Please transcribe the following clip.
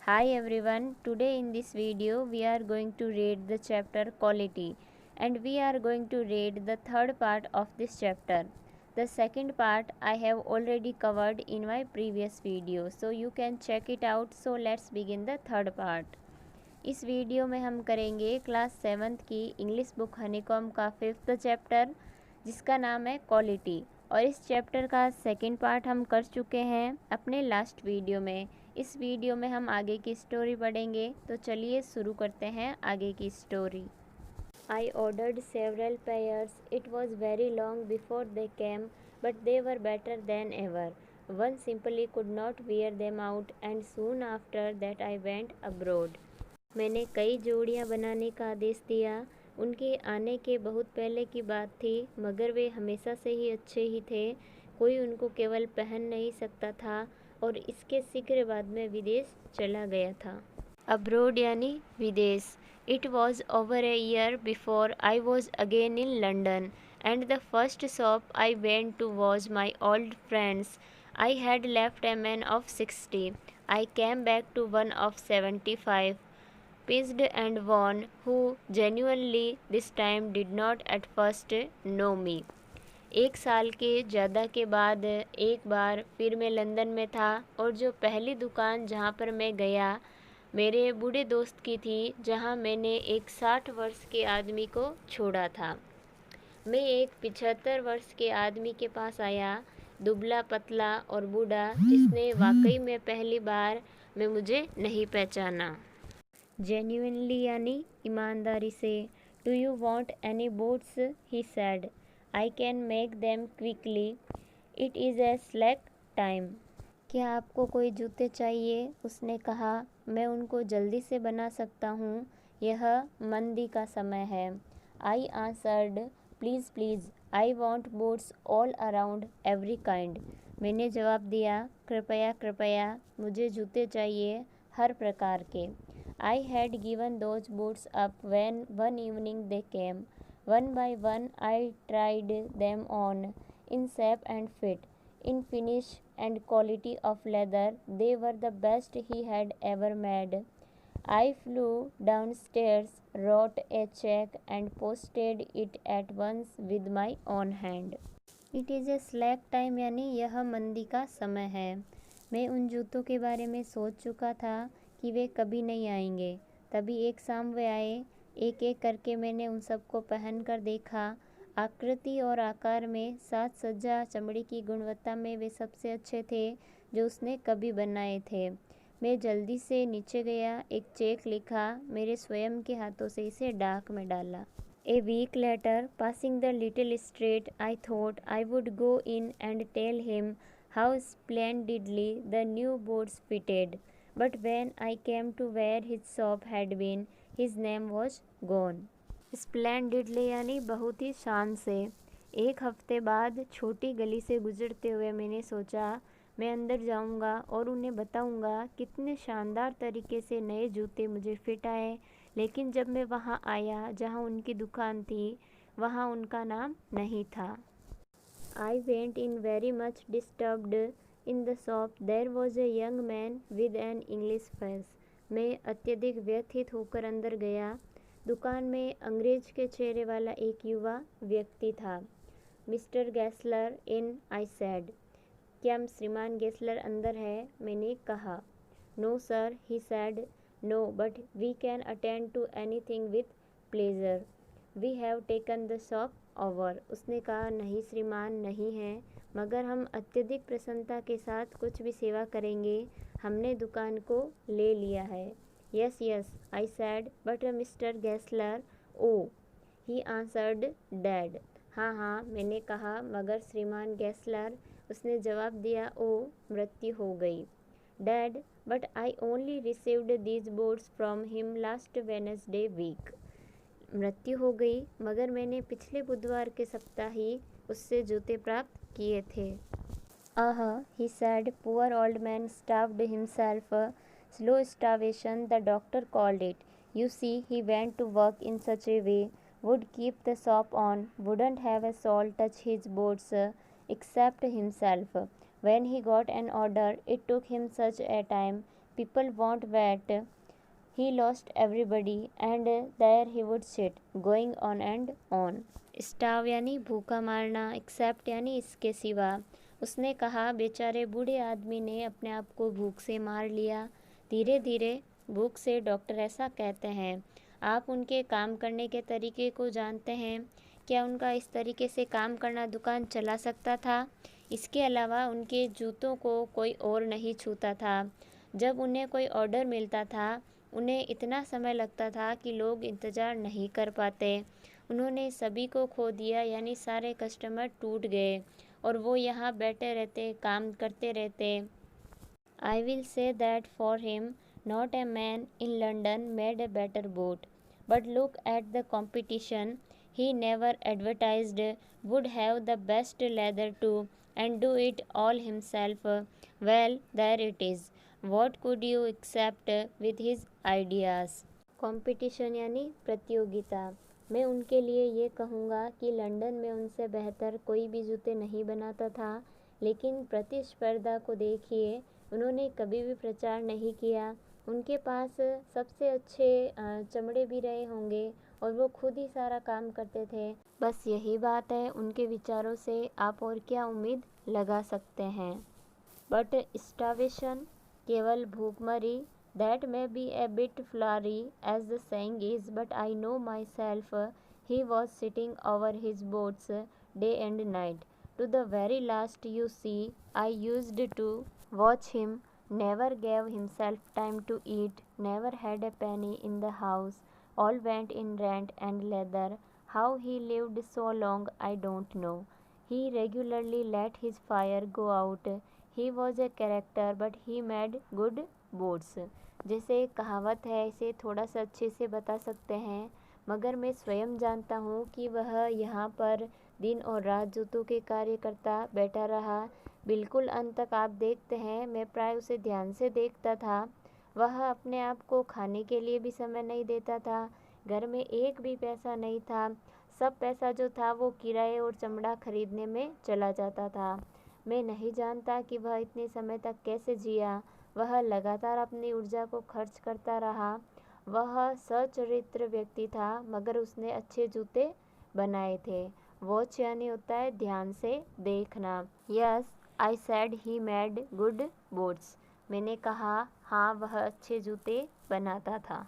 Hi everyone, today in this video we are going to read the chapter Quality and we are going to read the third part of this chapter. The second part I have already covered in my previous video, so you can check it out. So let's begin the third part. इस video में हम करेंगे class 7th की English book honeycomb का 5th chapter जिसका नाम है quality, और इस चैप्टर का सेकंड पार्ट हम कर चुके हैं अपने लास्ट वीडियो में। इस वीडियो में हम आगे की स्टोरी पढ़ेंगे, तो चलिए शुरू करते हैं आगे की story. I ordered several pairs. It was very long before they came, but they were better than ever. One simply could not wear them out, and soon after that I went abroad. मैंने कई जोड़ियाँ बनाने का आदेश दिया। उनके आने के बहुत पहले की बात थी, मगर वे हमेशा से ही अच्छे ही थे। कोई उनको केवल पहन नहीं सकता था, और इसके शीघ्र बाद में विदेश चला गया था। अब्रोड यानी विदेश। It was over a year before I was again in London, and the first shop I went to was my old friends. I had left a man of 60. I came back to one of 75. Pissed and worn, who genuinely this time did not at first know me. एक साल के ज़्यादा के बाद एक बार फिर मैं London में था, और जो पहली दुकान जहाँ पर मैं गया मेरे बूढ़े दोस्त की थी, जहाँ मैंने एक 60 वर्ष के आदमी को छोड़ा था। मैं एक 75 वर्ष के आदमी के पास आया, दुबला पतला और बूढ़ा, जिसने वाकई में पहली बार में मुझे नहीं पहचाना। जेन्युइनली यानी ईमानदारी से। Do you want any boots? He sad. I can make them quickly. It is a slack time. क्या आपको कोई जूते चाहिए? उसने कहा। मैं उनको जल्दी से बना सकता हूँ, यह मंदी का समय है। I answered, please please, I want boots all around every kind. मैंने जवाब दिया, कृपया कृपया, मुझे जूते चाहिए हर प्रकार के। I had given those boots up when one evening they came. One by one I tried them on, in shape and fit, in finish and quality of leather. They were the best he had ever made. I flew downstairs, wrote a check and posted it at once with my own hand. It is a slack time यानी यह मंदी का समय है। मैं उन जूतों के बारे में सोच चुका था कि वे कभी नहीं आएंगे। तभी एक शाम वे आए। एक एक करके मैंने उन सबको पहन कर देखा। आकृति और आकार में, साज सज्जा, चमड़ी की गुणवत्ता में वे सबसे अच्छे थे जो उसने कभी बनाए थे। मैं जल्दी से नीचे गया, एक चेक लिखा, मेरे स्वयं के हाथों से इसे डाक में डाला। A week later, passing the little street, I thought I would go in and tell him how splendidly the new boots fitted. But when I came to where his shop had been, his name was gone. Splendidly यानी बहुत ही शान से। एक हफ्ते बाद छोटी गली से गुजरते हुए मैंने सोचा मैं अंदर जाऊंगा और उन्हें बताऊंगा कितने शानदार तरीके से नए जूते मुझे फिट आए। लेकिन जब मैं वहां आया जहां उनकी दुकान थी, वहां उनका नाम नहीं था। I went in very much disturbed. In the shop there was a young man with an English face. मैं अत्यधिक व्यथित होकर अंदर गया। दुकान में अंग्रेज के चेहरे वाला एक युवा व्यक्ति था। Mister Gessler in, I said. क्या श्रीमान गैसलर अंदर है? मैंने कहा। No sir, he said. No, but we can attend to anything with pleasure. We have taken the shop over. उसने कहा, नहीं श्रीमान, नहीं है, मगर हम अत्यधिक प्रसन्नता के साथ कुछ भी सेवा करेंगे। हमने दुकान को ले लिया है। Yes yes, I said, but mister Gessler, oh, he answered, dead. हाँ हाँ, मैंने कहा, मगर श्रीमान गैसलर, उसने जवाब दिया, ओ, मृत्यु हो गई। Dad, but I only received these boots from him last Wednesday week. मृत्यु हो गई, मगर मैंने पिछले बुधवार के सप्ताह ही उससे जूते प्राप्त किए थे। Ah, he said, poor old man starved himself. Slow starvation the doctor called it. You see, he went to work in such a way, would keep the shop on, wouldn't have a soul touch his boots except himself. When he got an order, it took him such a time People won't wait. He lost everybody and there he would sit, going on and on. Starve यानी भूखा मारना, accept यानी इसके सिवा। उसने कहा बेचारे बूढ़े आदमी ने अपने आप को भूख से मार लिया। धीरे धीरे भूख से डॉक्टर ऐसा कहते हैं। आप उनके काम करने के तरीके को जानते हैं। क्या उनका इस तरीके से काम करना दुकान चला सकता था? इसके अलावा उनके जूतों को कोई और नहीं छूता था। जब उन्हें कोई ऑर्डर मिलता था उन्हें इतना समय लगता था कि लोग इंतज़ार नहीं कर पाते। उन्होंने सभी को खो दिया यानी सारे कस्टमर टूट गए और वो यहाँ बैठे रहते, काम करते रहते। I will say that for him, not a man in London made a better boat. But look at the competition. He never advertised, would have the best leather too, and do it all himself. Well, there it is. What could you accept with his ideas? Competition यानी प्रतियोगिता। मैं उनके लिए ये कहूँगा कि London में उनसे बेहतर कोई भी जूते नहीं बनाता था, लेकिन प्रतिस्पर्धा को देखिए, उन्होंने कभी भी प्रचार नहीं किया। उनके पास सबसे अच्छे चमड़े भी रहे होंगे और वो खुद ही सारा काम करते थे। बस यही बात है, उनके विचारों से आप और क्या उम्मीद लगा सकते हैं। बट स्टार्वेशन केवल भूखमरी, that may be a bit flowery as the saying is, but I know myself. He was sitting over his boats day and night. To the very last, you see, I used to watch him. Never gave himself time to eat, never had a penny in the house. All went in rent and leather. How he lived so long, I don't know. He regularly let his fire go out. He was a character, but he made good boats. जैसे एक कहावत है, इसे थोड़ा सा अच्छे से बता सकते हैं, मगर मैं स्वयं जानता हूँ कि वह यहाँ पर दिन और रात जूतों के कार्य करता बैठा रहा। बिल्कुल अंत तक आप देखते हैं, मैं प्राय उसे ध्यान से देखता था। वह अपने आप को खाने के लिए भी समय नहीं देता था। घर में एक भी पैसा नहीं था। सब पैसा जो था वो किराए और चमड़ा खरीदने में चला जाता था। मैं नहीं जानता कि वह इतने समय तक कैसे जिया। वह लगातार अपनी ऊर्जा को खर्च करता रहा। वह सच्चरित्र व्यक्ति था, मगर उसने अच्छे जूते बनाए थे। वॉच यानी होता है ध्यान से देखना। Yes, I said he made good boats. मैंने कहा हाँ, वह अच्छे जूते बनाता था।